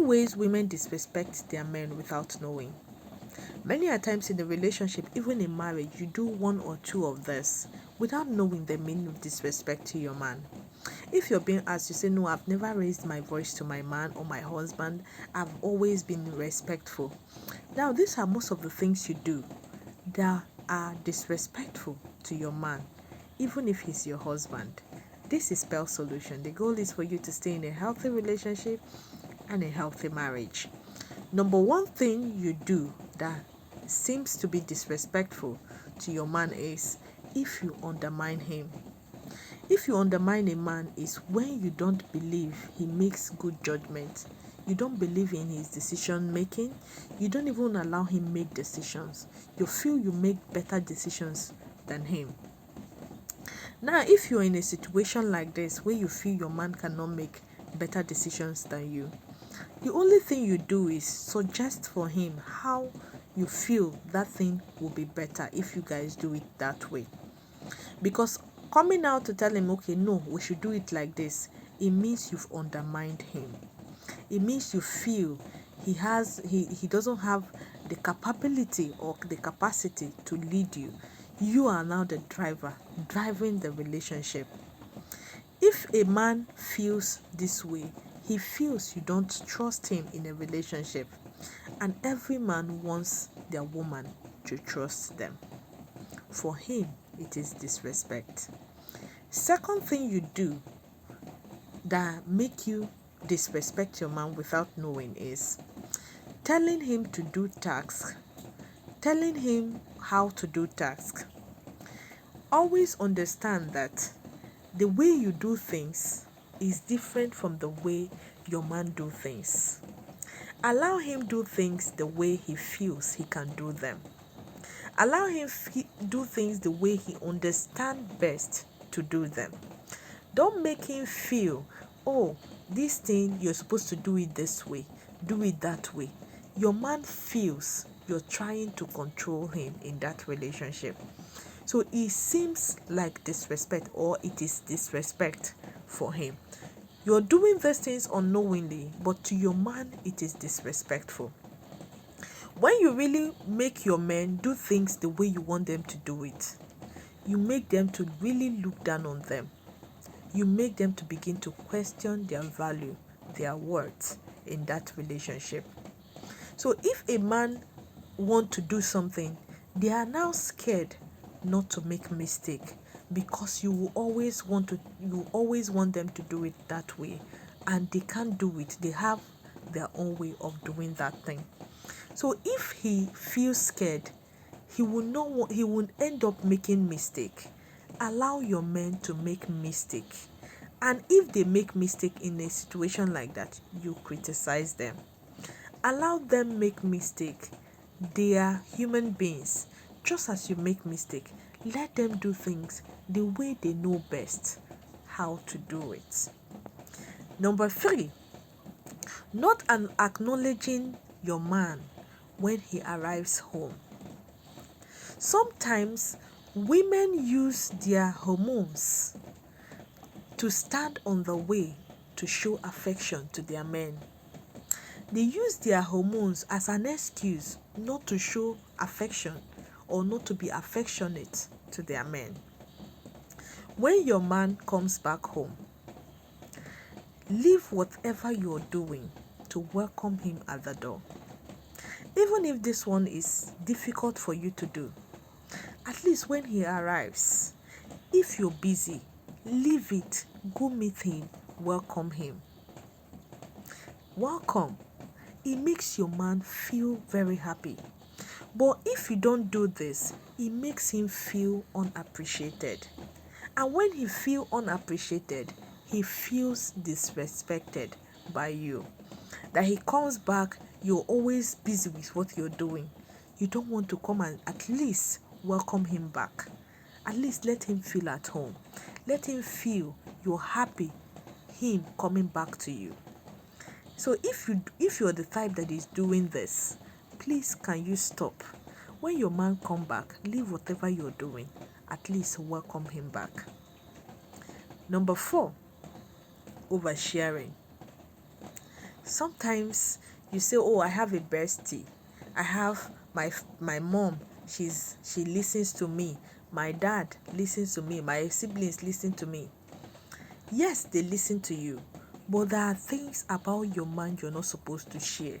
ways women disrespect their men without knowing. Many a times in a relationship, even in marriage, you do one or two of this without knowing the meaning of disrespect to your man. If you're being asked, you say, no, I've never raised my voice to my man or my husband. I've always been respectful. Now, these are most of the things you do that are disrespectful to your man, even if he's your husband. This is Spell Solution. The goal is for you to stay in a healthy relationship and a healthy marriage. Number one thing you do that seems to be disrespectful to your man is if you undermine him. If you undermine a man is when you don't believe he makes good judgment. You don't believe in his decision making. You don't even allow him make decisions. You feel you make better decisions than him. Now, if you're in a situation like this where you feel your man cannot make better decisions than you, the only thing you do is suggest for him how you feel that thing will be better if you guys do it that way. Because coming out to tell him, okay, no, we should do it like this, it means you've undermined him. It means you feel he doesn't have the capability or the capacity to lead you. You are now the driver, driving the relationship. If a man feels this way, he feels you don't trust him in a relationship. And every man wants their woman to trust them. For him, it is disrespect. Second thing you do that make you disrespect your man without knowing is telling him to do tasks, telling him how to do tasks. Always understand that the way you do things is different from the way your man do things. Allow him do things the way he feels he can do them. Allow him do things the way he understands best to do them. Don't make him feel, oh, this thing you're supposed to do it this way, do it that way. Your man feels you're trying to control him in that relationship. So it seems like disrespect, or it is disrespect for him. You're doing these things unknowingly, but to your man, it is disrespectful. When you really make your men do things the way you want them to do it, you make them to really look down on them. You make them to begin to question their value, their worth in that relationship. So if a man wants to do something, they are now scared not to make mistake, because you always want them to do it that way, and they can't do it. They have their own way of doing that thing. So if he feels scared, he will end up making mistake. Allow your men to make mistake. And if they make mistake in a situation like that, you criticize them. Allow them make mistake. They are human beings. Just as you make mistake, let them do things the way they know best how to do it. Number 3, not acknowledging your man when he arrives home. Sometimes women use their hormones to stand on the way to show affection to their men. They use their hormones as an excuse not to show affection or not to be affectionate to their men. When your man comes back home, leave whatever you're doing to welcome him at the door. Even if this one is difficult for you to do, at least when he arrives, if you're busy, leave it, go meet him, welcome him. Welcome. It makes your man feel very happy. But if you don't do this, it makes him feel unappreciated. And when he feels unappreciated, he feels disrespected by you. That he comes back, you're always busy with what you're doing. You don't want to come and at least welcome him back. At least let him feel at home. Let him feel you're happy him coming back to you. So if you're the type that is doing this, please can you stop? When your man come back, leave whatever you're doing. At least welcome him back. Number 4, oversharing. Sometimes you say, oh, I have a bestie, I have my mom, she listens to me, my dad listens to me, my siblings listen to me. Yes, they listen to you, but there are things about your man you're not supposed to share.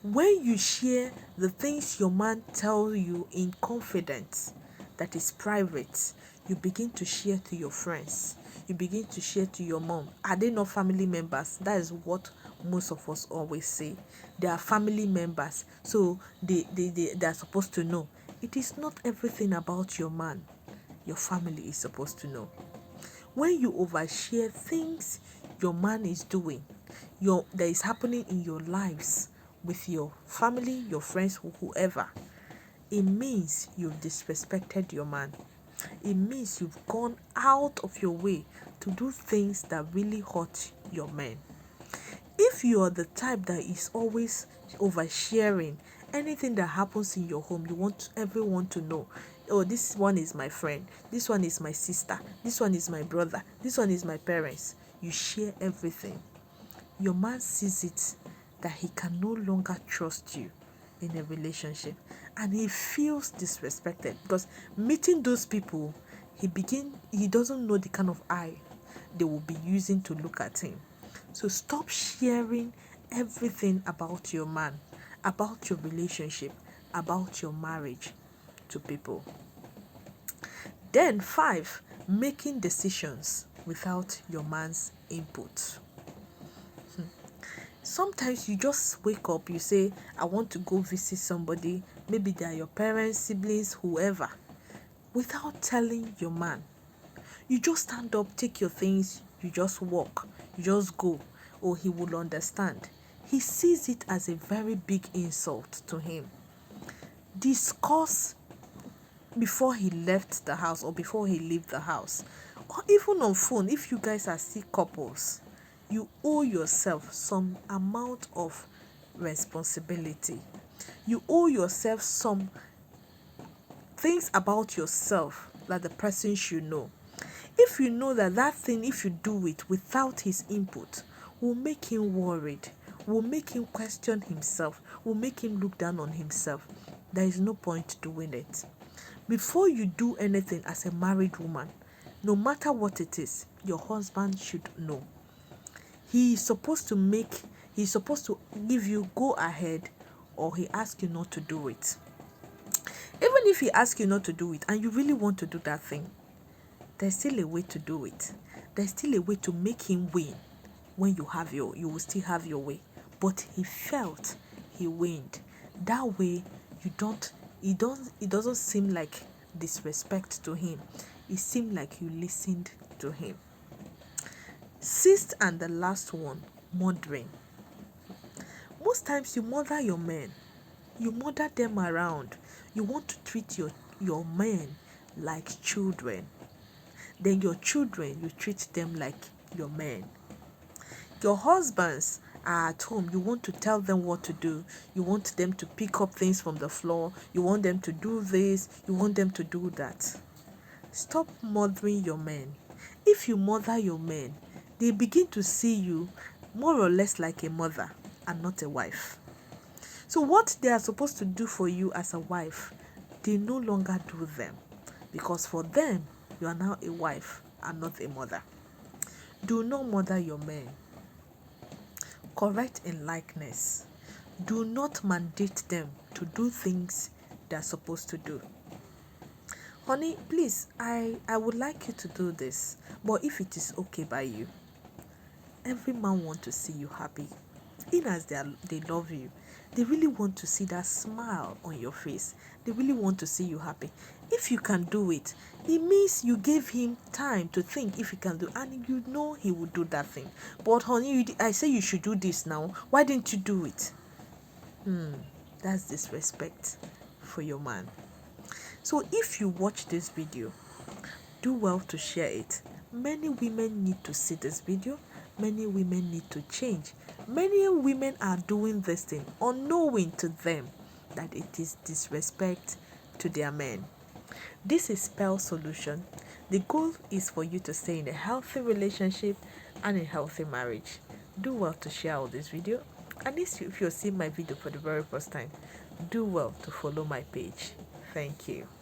When you share the things your man tells you in confidence, that is private, you begin to share to your friends, you begin to share to your mom. Are they not family members? That is what most of us always say. They are family members, so they are supposed to know. It is not everything about your man your family is supposed to know. When you overshare things your man is doing, that is happening in your lives with your family, your friends, whoever, it means you've disrespected your man. It means you've gone out of your way to do things that really hurt your man. If you are the type that is always oversharing, anything that happens in your home, you want everyone to know. Oh, this one is my friend, this one is my sister, this one is my brother, this one is my parents. You share everything. Your man sees it that he can no longer trust you in a relationship, and he feels disrespected because meeting those people, he doesn't know the kind of eye they will be using to look at him. So stop sharing everything about your man, about your relationship, about your marriage to people. Then 5, making decisions without your man's input. Sometimes you just wake up, you say, I want to go visit somebody, maybe they are your parents, siblings, whoever, without telling your man. You just stand up, take your things, you just walk, you just go. Or he will understand. He sees it as a very big insult to him. Discuss before he left the house or before he leave the house. Or even on phone, if you guys are still couples, you owe yourself some amount of responsibility. You owe yourself some things about yourself that the person should know. If you know that thing, if you do it without his input, will make him worried, will make him question himself, will make him look down on himself, there is no point doing it. Before you do anything as a married woman, no matter what it is, your husband should know. He's supposed to give you go ahead, or he asks you not to do it. Even if he asks you not to do it and you really want to do that thing, there's still a way to do it. There's still a way to make him win. When you will still have your way. But he felt he wins. That way, it doesn't seem like disrespect to him. It seems like you listened to him. 6th and the last one, mothering. Most times you mother your men. You mother them around. You want to treat your men like children. Then your children, you treat them like your men. Your husbands are at home. You want to tell them what to do. You want them to pick up things from the floor. You want them to do this. You want them to do that. Stop mothering your men. If you mother your men, they begin to see you more or less like a mother and not a wife. So what they are supposed to do for you as a wife, they no longer do them. Because for them, you are now a wife and not a mother. Do not mother your men. Correct in likeness. Do not mandate them to do things they are supposed to do. Honey, please, I would like you to do this, but if it is okay by you. Every man wants to see you happy. In as they love you, they really want to see that smile on your face. They really want to see you happy. If you can do it, it means you gave him time to think if he can do, and you know he will do that thing. But honey, I say you should do this now. Why didn't you do it? That's disrespect for your man. So if you watch this video, do well to share it. Many women need to see this video. Many women need to change. Many women are doing this thing unknowing to them that it is disrespect to their men. This is Spell Solution. The goal is for you to stay in a healthy relationship and a healthy marriage. do well to share all this video. At least if you're seeing my video for the very first time, do well to follow my page. Thank you.